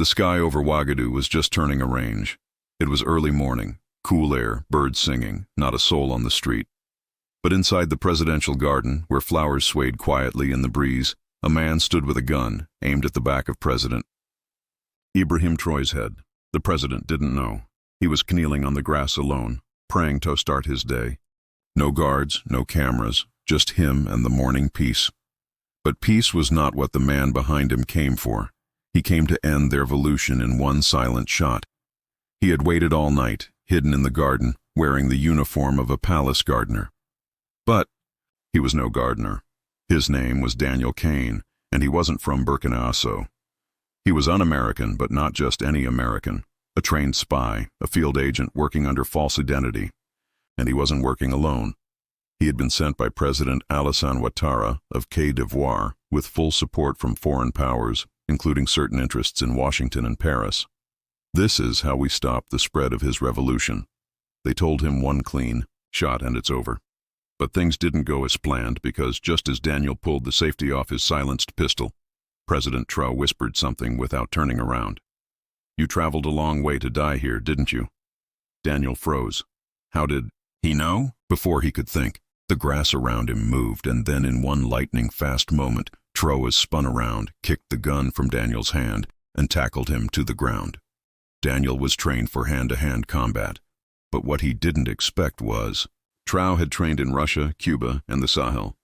The sky over Ouagadougou was just turning a range. It was early morning, cool air, birds singing, not a soul on the street. But inside the presidential garden, where flowers swayed quietly in the breeze, a man stood with a gun, aimed at the back of President Ibrahim Traoré's head. The president didn't know. He was kneeling on the grass alone, praying to start his day. No guards, no cameras, just him and the morning peace. But peace was not what the man behind him came for. He came to end their evolution in one silent shot. He had waited all night, hidden in the garden, wearing the uniform of a palace gardener. But he was no gardener. His name was Daniel Kane, and he wasn't from Burkina Faso. He was un-American, but not just any American. A trained spy, a field agent working under false identity. And he wasn't working alone. He had been sent by President Alassane Ouattara of Côte d'Ivoire with full support from foreign powers, including certain interests in Washington and Paris. This is how we stop the spread of his revolution. They told him one clean shot and it's over. But things didn't go as planned because just as Daniel pulled the safety off his silenced pistol, President Traoré whispered something without turning around. "You traveled a long way to die here, didn't you?" Daniel froze. How did he know? Before he could think, the grass around him moved, and then in one lightning-fast moment, Traoré spun around, kicked the gun from Daniel's hand, and tackled him to the ground. Daniel was trained for hand-to-hand combat, but what he didn't expect was, Traoré had trained in Russia, Cuba, and the Sahel.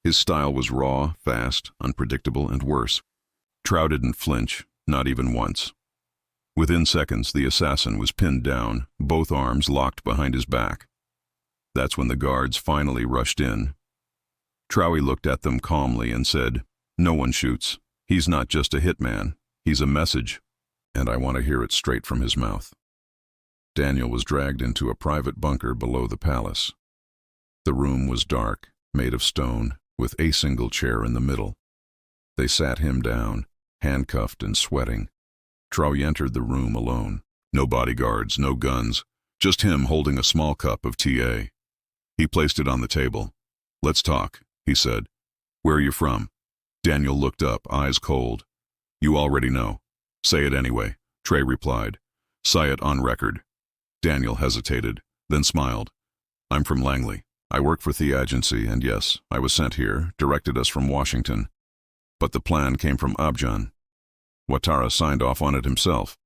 His style was raw, fast, unpredictable, and worse. Traoré didn't flinch, not even once. Within seconds, the assassin was pinned down, both arms locked behind his back. That's when the guards finally rushed in. Traoré looked at them calmly and said, "No one shoots. He's not just a hitman. He's a message, and I want to hear it straight from his mouth." Daniel was dragged into a private bunker below the palace. The room was dark, made of stone, with a single chair in the middle. They sat him down, handcuffed and sweating. Traoré entered the room alone. No bodyguards, no guns, just him holding a small cup of tea. He placed it on the table. "Let's talk," he said. "Where are you from?" Daniel looked up, eyes cold. "You already know." "Say it anyway," Traoré replied. "Say it on record." Daniel hesitated, then smiled. "I'm from Langley. I work for the agency, and yes, I was sent here, directed us from Washington. But the plan came from Abidjan. Ouattara signed off on it himself."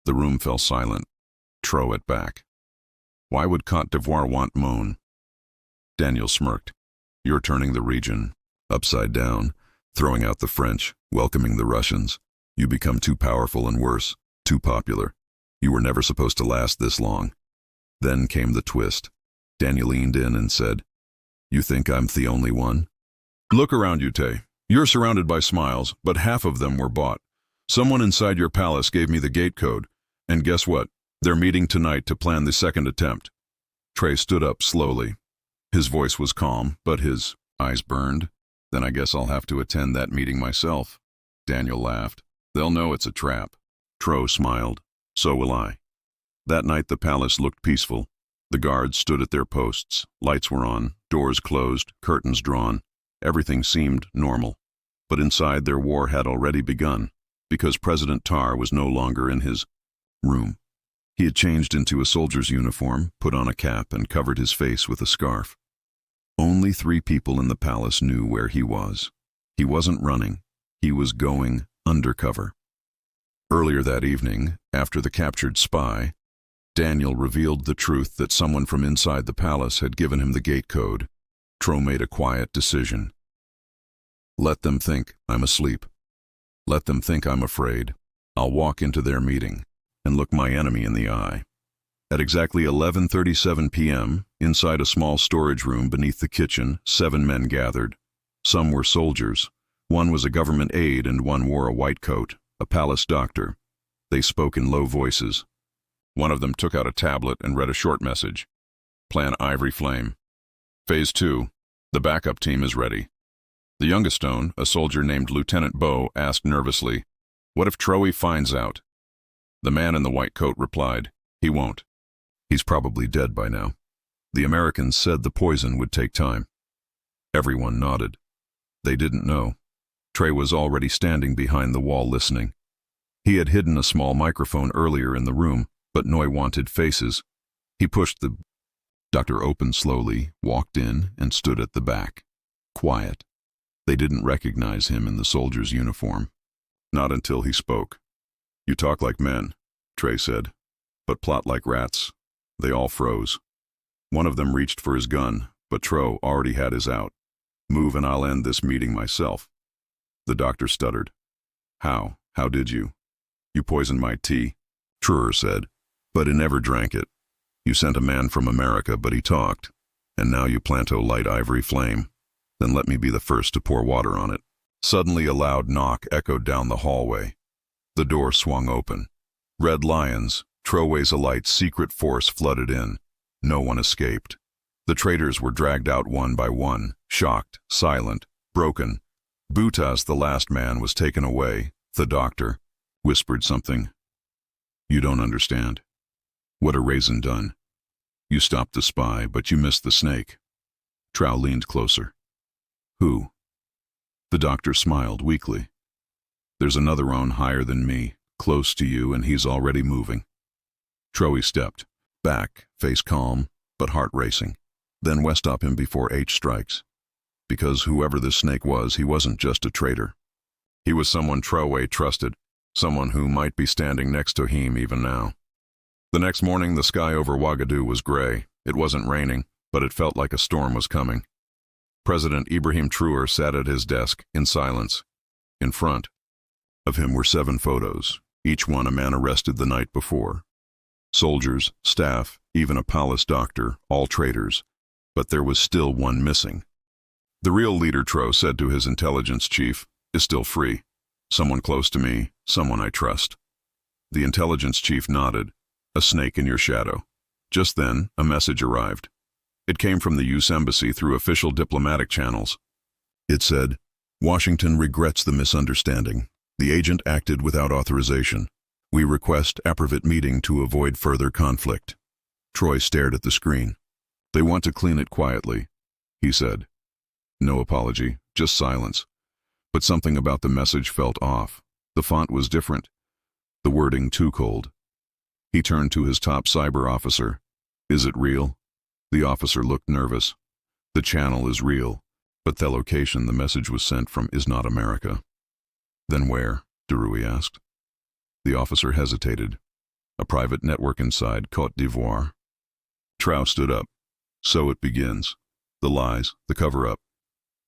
The room fell silent. Traoré it back. "Why would Côte d'Ivoire want Mon?" Daniel smirked. "You're turning the region upside down, throwing out the French, welcoming the Russians. You become too powerful and worse, too popular. You were never supposed to last this long." Then came the twist. Daniel leaned in and said, "You think I'm the only one?" "Look around you, Tay. You're surrounded by smiles, but half of them were bought. Someone inside your palace gave me the gate code, and guess what? They're meeting tonight to plan the second attempt." Traoré stood up slowly. His voice was calm, but his eyes burned. "Then I guess I'll have to attend that meeting myself." Daniel laughed. "They'll know it's a trap." Traoré smiled. "So will I." That night the palace looked peaceful. The guards stood at their posts. Lights were on, doors closed, curtains drawn. Everything seemed normal. But inside their war had already begun, because President Traoré was no longer in his room. He had changed into a soldier's uniform, put on a cap, and covered his face with a scarf. Only 3 people in the palace knew where he was. He wasn't running. He was going undercover. Earlier that evening, after the captured spy, Daniel revealed the truth that someone from inside the palace had given him the gate code. Traoré made a quiet decision. "Let them think I'm asleep. Let them think I'm afraid. I'll walk into their meeting and look my enemy in the eye." At exactly 11:37 p.m., inside a small storage room beneath the kitchen, 7 men gathered. Some were soldiers. One was a government aide and one wore a white coat, a palace doctor. They spoke in low voices. One of them took out a tablet and read a short message. "Plan Ivory Flame. Phase 2. The backup team is ready." The youngest stone, a soldier named Lieutenant Beau, asked nervously, "What if Traoré finds out?" The man in the white coat replied, "He won't. He's probably dead by now." The Americans said the poison would take time. Everyone nodded. They didn't know. Traoré was already standing behind the wall listening. He had hidden a small microphone earlier in the room, but Noy wanted faces. He pushed the doctor open slowly, walked in, and stood at the back. Quiet. They didn't recognize him in the soldier's uniform. Not until he spoke. "You talk like men," Traoré said, "but plot like rats." They all froze. One of them reached for his gun, but Traoré already had his out. "Move and I'll end this meeting myself." The doctor stuttered. How? How did you?" "You poisoned my tea," Traoré said, "but he never drank it. You sent a man from America, but he talked. And now you plant a light ivory flame. Then let me be the first to pour water on it." Suddenly a loud knock echoed down the hallway. The door swung open. Red Lions, Traoré's elite secret force, flooded in. No one escaped. The traitors were dragged out one by one, shocked, silent, broken. Boutas, the last man, was taken away. The doctor whispered something. "You don't understand. What a raisin done. You stopped the spy, but you missed the snake." Traoré leaned closer. "Who?" The doctor smiled weakly. "There's another own higher than me, close to you, and he's already moving." Traoré stepped back, face calm, but heart racing. "Then West stop him before H strikes. Because whoever this snake was, he wasn't just a traitor. He was someone Traoré trusted, someone who might be standing next to him even now." The next morning, the sky over Ouagadougou was gray. It wasn't raining, but it felt like a storm was coming. President Ibrahim Traoré sat at his desk, in silence. In front of him were 7 photos, each one a man arrested the night before. Soldiers, staff, even a palace doctor, all traitors. But there was still one missing. "The real leader," Traoré said to his intelligence chief, "is still free. Someone close to me, someone I trust." The intelligence chief nodded. "A snake in your shadow." Just then, a message arrived. It came from the U.S. Embassy through official diplomatic channels. It said, "Washington regrets the misunderstanding. The agent acted without authorization. We request a private meeting to avoid further conflict." Traoré stared at the screen. "They want to clean it quietly," he said. No apology, just silence. But something about the message felt off. The font was different. The wording too cold. He turned to his top cyber officer. "Is it real?" The officer looked nervous. "The channel is real, but the location the message was sent from is not America." "Then where?" Traoré asked. The officer hesitated. "A private network inside Côte d'Ivoire." Traoré stood up. "So it begins. The lies, the cover-up.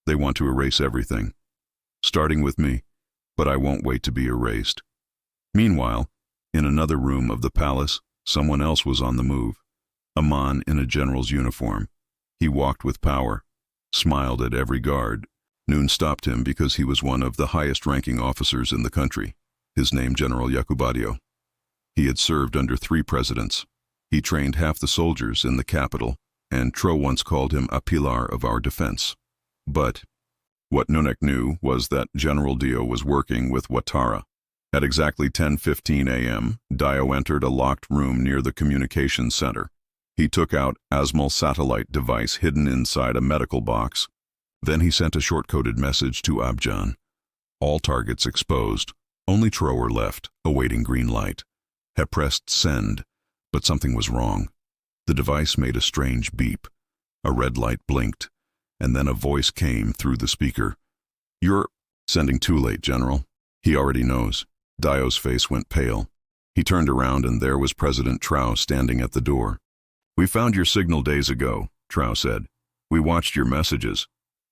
They want to erase everything. Starting with me, but I won't wait to be erased." Meanwhile, in another room of the palace, someone else was on the move. A man in a general's uniform. He walked with power, smiled at every guard. Noon stopped him because he was one of the highest-ranking officers in the country. His name, General Yakubadio. He had served under 3 presidents. He trained half the soldiers in the capital, and Traoré once called him a pillar of our defense. But what Nonek knew was that General Dio was working with Ouattara. At exactly 10:15 a.m., Dio entered a locked room near the communications center. He took out Asmal satellite device hidden inside a medical box. Then he sent a short-coded message to Abidjan. All targets exposed. Only Traoré left, awaiting green light. Had pressed send, but something was wrong. The device made a strange beep. A red light blinked, and then a voice came through the speaker. "You're sending too late, General." He already knows. Dio's face went pale. He turned around and there was President Traoré standing at the door. "We found your signal days ago," Traoré said. "We watched your messages.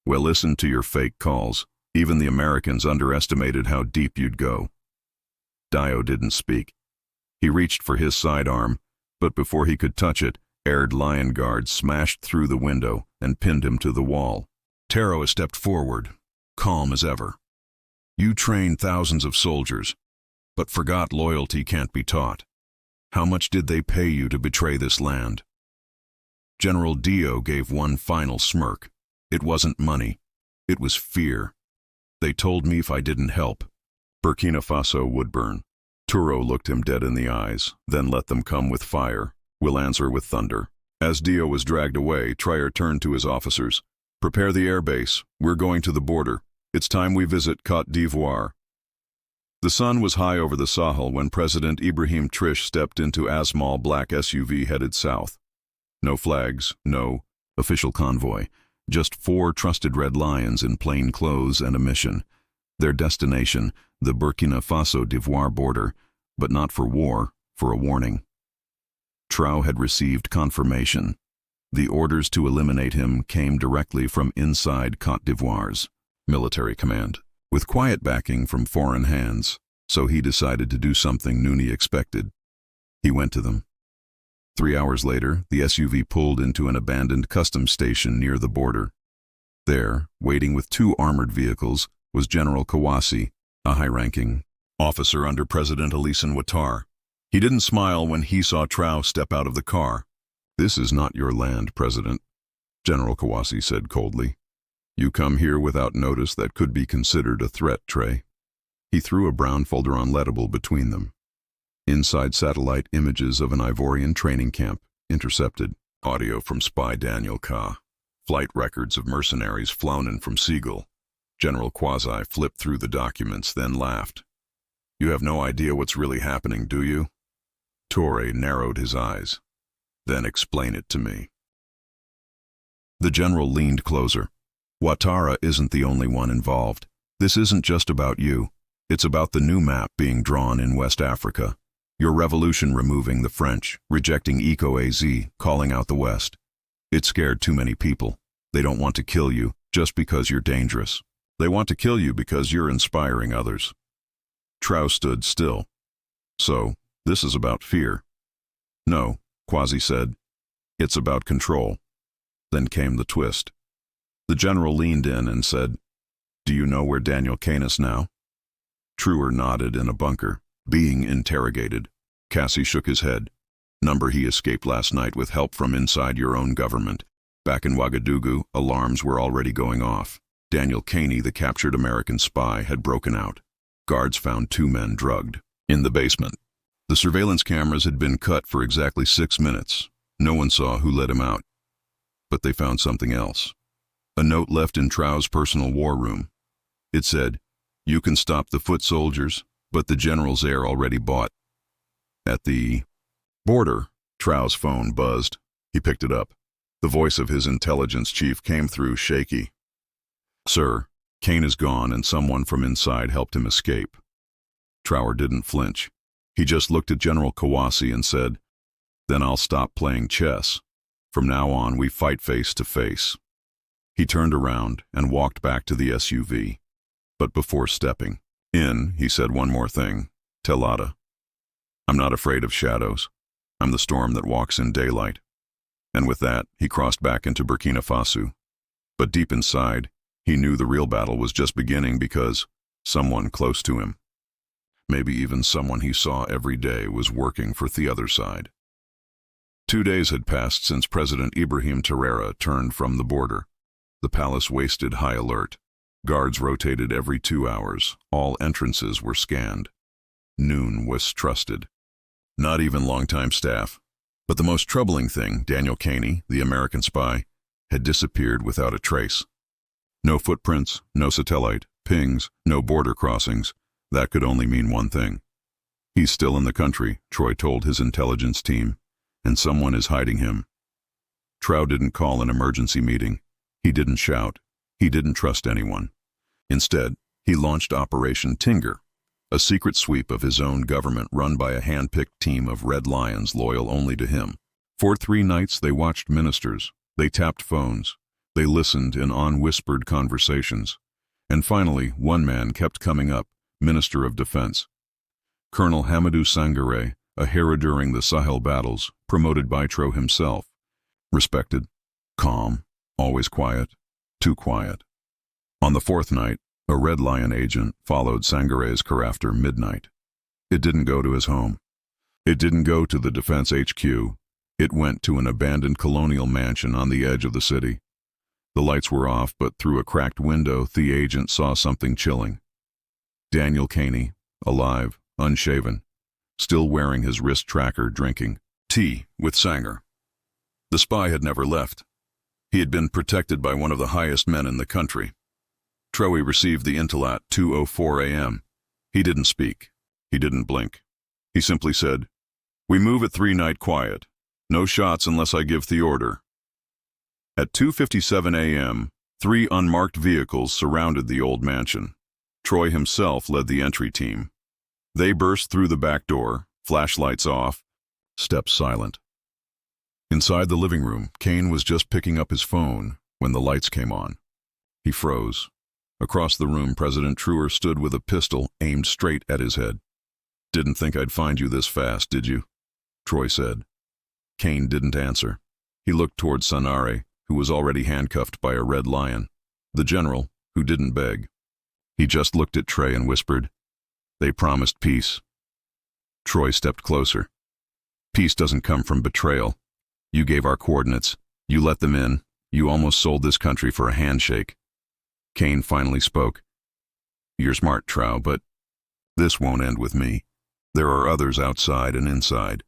We listened to your fake calls. Even the Americans underestimated how deep you'd go." Dio didn't speak. He reached for his sidearm, but before he could touch it, aired lion guards smashed through the window and pinned him to the wall. Traoré stepped forward, calm as ever. "You trained thousands of soldiers, but forgot loyalty can't be taught. How much did they pay you to betray this land?" General Dio gave one final smirk. "It wasn't money. It was fear. They told me if I didn't help, Burkina Faso would burn." Traoré looked him dead in the eyes, then let them come with fire. "We'll answer with thunder." As Dio was dragged away, Traoré turned to his officers. "Prepare the airbase. We're going to the border. It's time we visit Côte d'Ivoire." The sun was high over the Sahel when President Ibrahim Traoré stepped into a small black SUV headed south. No flags, no official convoy, just 4 trusted red lions in plain clothes and a mission. Their destination, the Burkina Faso d'Ivoire border, but not for war, for a warning. Traoré had received confirmation. The orders to eliminate him came directly from inside Côte d'Ivoire's military command, with quiet backing from foreign hands, so he decided to do something Nouni expected. He went to them. 3 hours later, the SUV pulled into an abandoned customs station near the border. There, waiting with 2 armored vehicles, was General Kouassi, a high-ranking officer under President Alassane Ouattara. He didn't smile when he saw Traoré step out of the car. "This is not your land, President," General Kouassi said coldly. "You come here without notice that could be considered a threat, Traoré." He threw a brown folder unlettable between them. Inside satellite images of an Ivorian training camp, intercepted. Audio from spy Daniel Ka. Flight records of mercenaries flown in from Seagull. General Kouassi flipped through the documents, then laughed. "You have no idea what's really happening, do you?" Traoré narrowed his eyes. "Then explain it to me." The general leaned closer. "Ouattara isn't the only one involved. This isn't just about you. It's about the new map being drawn in West Africa. Your revolution removing the French, rejecting ECO-AZ, calling out the West. It scared too many people. They don't want to kill you just because you're dangerous. They want to kill you because you're inspiring others." Traoré stood still. "So, this is about fear?" "No," Kouassi said. "It's about control." Then came the twist. The general leaned in and said, "Do you know where Daniel Kane is now?" Traoré nodded. "In a bunker, being interrogated." Kouassi shook his head. "Number he escaped last night with help from inside your own government. Back in Ouagadougou, alarms were already going off. Daniel Kane, the captured American spy, had broken out. Guards found 2 men drugged in the basement. The surveillance cameras had been cut for exactly 6 minutes. No one saw who let him out. But they found something else. A note left in Traoré's personal war room. It said, "You can stop the foot soldiers, but the general's heir already bought." At the border, Traoré's phone buzzed. He picked it up. The voice of his intelligence chief came through, shaky. "Sir, Kane is gone and someone from inside helped him escape." Traoré didn't flinch. He just looked at General Kouassi and said, "Then I'll stop playing chess. From now on, we fight face to face." He turned around and walked back to the SUV. But before stepping in, he said one more thing. "Telada. I'm not afraid of shadows. I'm the storm that walks in daylight." And with that, he crossed back into Burkina Faso. But deep inside, he knew the real battle was just beginning because someone close to him, maybe even someone he saw every day, was working for the other side. 2 days had passed since President Ibrahim Traoré turned from the border. The palace wasted high alert. Guards rotated every 2 hours. All entrances were scanned. Noon was trusted. Not even longtime staff. But the most troubling thing, Daniel Kane, the American spy, had disappeared without a trace. No footprints, no satellite, pings, no border crossings. That could only mean one thing. "He's still in the country," Traoré told his intelligence team, "and someone is hiding him." Traoré didn't call an emergency meeting. He didn't shout. He didn't trust anyone. Instead, he launched Operation Tinger, a secret sweep of his own government run by a hand-picked team of red lions loyal only to him. For 3 nights they watched ministers. They tapped phones. They listened in on-whispered conversations. And finally, one man kept coming up, Minister of Defense. Colonel Hamidou Sangaré, a hero during the Sahel battles, promoted by Traoré himself. Respected, calm, always quiet, too quiet. On the 4th night, a Red Lion agent followed Sangaré's car after midnight. It didn't go to his home. It didn't go to the Defense HQ. It went to an abandoned colonial mansion on the edge of the city. The lights were off, but through a cracked window, the agent saw something chilling. Daniel Kane, alive, unshaven, still wearing his wrist tracker, drinking tea with Sangar. The spy had never left. He had been protected by one of the highest men in the country. Traoré received the intel at 2:04 a.m. He didn't speak. He didn't blink. He simply said, "We move at 3 night quiet. No shots unless I give the order." At 2:57 a.m., 3 unmarked vehicles surrounded the old mansion. Traore himself led the entry team. They burst through the back door, flashlights off, steps silent. Inside the living room, Kane was just picking up his phone when the lights came on. He froze. Across the room, President Traore stood with a pistol aimed straight at his head. "Didn't think I'd find you this fast, did you?" Traore said. Kane didn't answer. He looked toward Sanare, who was already handcuffed by a red lion, the general, who didn't beg. He just looked at Traore and whispered, "They promised peace." Traore stepped closer. "Peace doesn't come from betrayal. You gave our coordinates. You let them in. You almost sold this country for a handshake." Kane finally spoke. "You're smart, Traore, but this won't end with me. There are others outside and inside.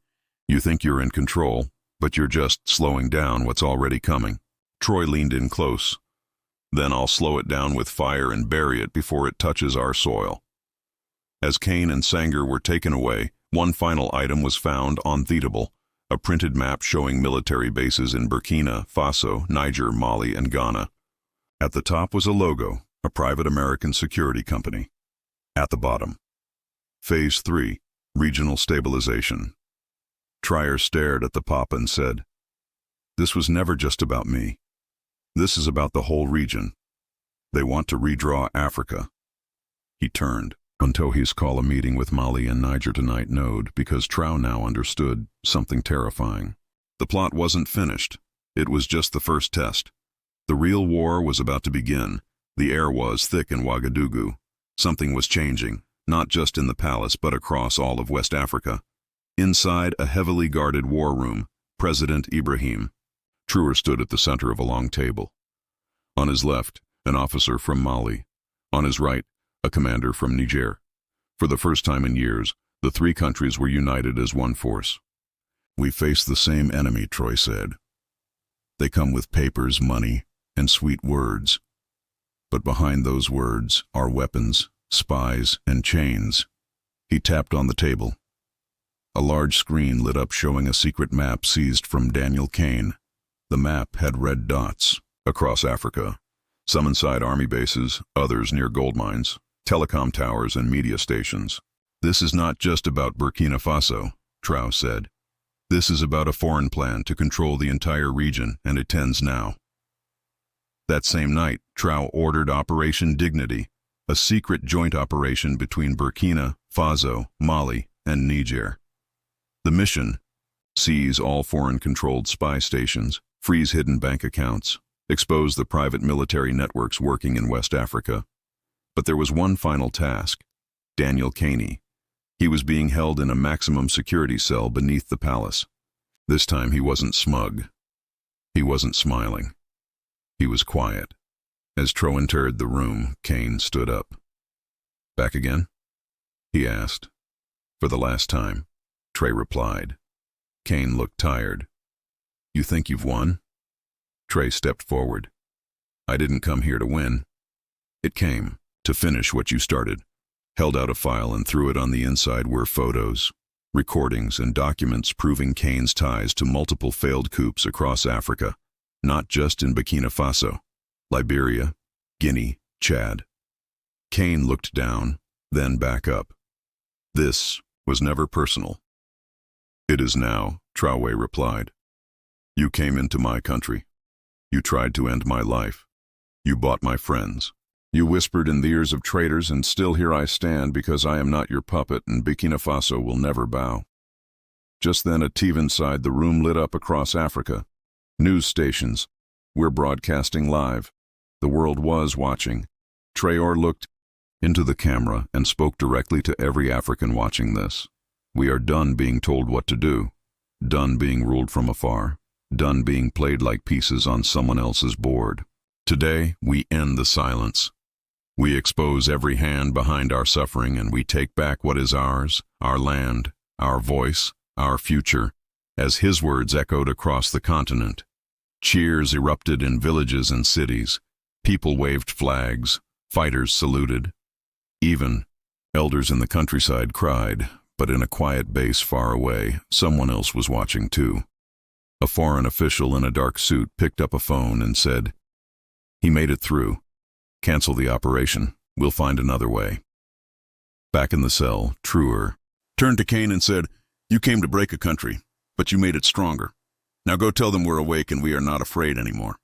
You think you're in control, but you're just slowing down what's already coming." Traore leaned in close. "Then I'll slow it down with fire and bury it before it touches our soil." As Kane and Sanger were taken away, one final item was found on Theatable, a printed map showing military bases in Burkina Faso, Niger, Mali, and Ghana. At the top was a logo, a private American security company. At the bottom, Phase 3, Regional Stabilization. Traore stared at the pop and said, "This was never just about me. This is about the whole region. They want to redraw Africa." He turned. Untohi's call a meeting with Mali and Niger tonight node because Traore now understood something terrifying. The plot wasn't finished. It was just the first test. The real war was about to begin. The air was thick in Ouagadougou. Something was changing, not just in the palace but across all of West Africa. Inside a heavily guarded war room, President Ibrahim Traoré stood at the center of a long table. On his left, an officer from Mali. On his right, a commander from Niger. For the first time in years, the 3 countries were united as one force. "We face the same enemy," Traoré said. "They come with papers, money, and sweet words. But behind those words are weapons, spies, and chains." He tapped on the table. A large screen lit up showing a secret map seized from Daniel Kane. The map had red dots across Africa, some inside army bases, others near gold mines, telecom towers, and media stations. "This is not just about Burkina Faso," Traoré said. "This is about a foreign plan to control the entire region, and it ends now." That same night, Traoré ordered Operation Dignity, a secret joint operation between Burkina Faso, Mali, and Niger. The mission: seize all foreign-controlled spy stations, freeze hidden bank accounts, expose the private military networks working in West Africa. But there was one final task: Daniel Kane. He was being held in a maximum security cell beneath the palace. This time he wasn't smug. He wasn't smiling. He was quiet. As Traoré entered the room, Kane stood up. "Back again?" he asked. "For the last time," Traoré replied. Kane looked tired. "You think you've won?" Traoré stepped forward. "I didn't come here to win. It came to finish what you started." Held out a file and threw it on the inside were photos, recordings, and documents proving Kane's ties to multiple failed coups across Africa, not just in Burkina Faso, Liberia, Guinea, Chad. Kane looked down, then back up. "This was never personal." "It is now," Traoré replied. "You came into my country. You tried to end my life. You bought my friends. You whispered in the ears of traitors, and still here I stand because I am not your puppet, and Burkina Faso will never bow." Just then a TV inside the room lit up across Africa. News stations. "We're broadcasting live." The world was watching. Traoré looked into the camera and spoke directly to every African watching this. "We are done being told what to do. Done being ruled from afar. Done being played like pieces on someone else's board. Today, we end the silence. We expose every hand behind our suffering, and we take back what is ours, our land, our voice, our future," as his words echoed across the continent. Cheers erupted in villages and cities. People waved flags. Fighters saluted. Even Elders in the countryside cried, but in a quiet base far away, someone else was watching too. A foreign official in a dark suit picked up a phone and said, "He made it through. Cancel the operation. We'll find another way." Back in the cell, Traore turned to Kane and said, "You came to break a country, but you made it stronger. Now go tell them we're awake and we are not afraid anymore."